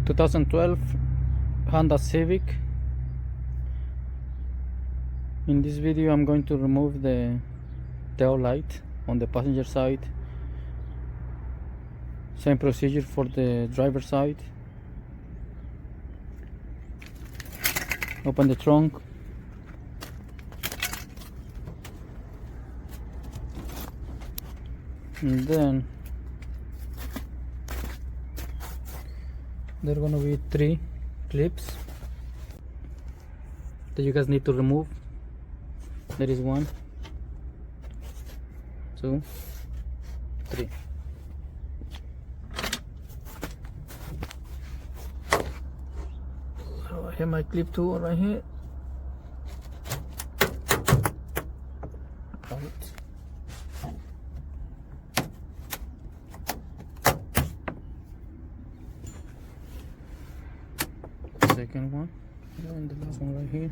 2012 Honda Civic. In this video I'm going to remove the tail light on the passenger side. Same procedure for the driver side. Open the trunk. And then there are gonna be 3 clips that you guys need to remove. There is 1, 2, 3. So I have my clip tool right here. Out. Second one, and the last one right here.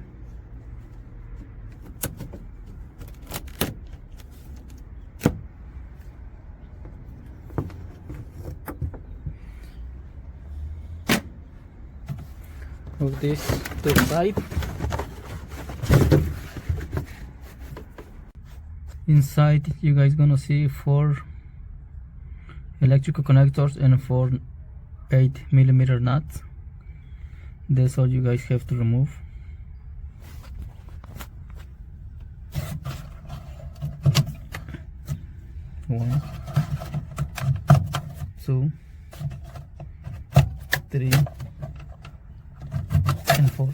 Move this to the side. Inside you guys gonna see 4 electrical connectors and 4 8mm nuts. That's all you guys have to remove. One, 2, 3, and 4.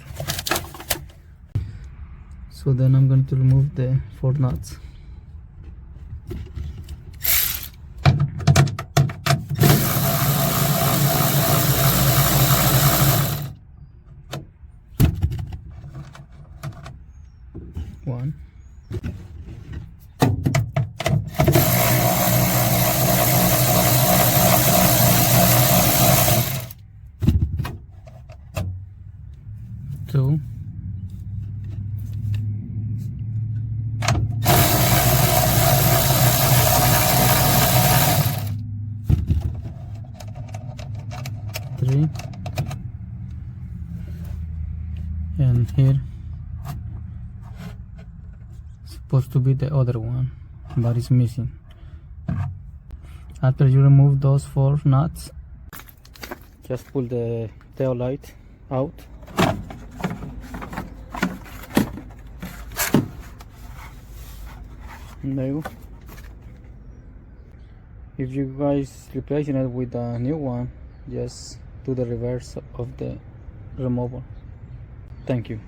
So then I'm going to remove the 4 nuts. One, two, three, and here supposed to be the other one, but it's missing. After you remove those 4 nuts, just pull the tail light out. No. If you guys replacing it with a new one, just do the reverse of the removal. Thank you.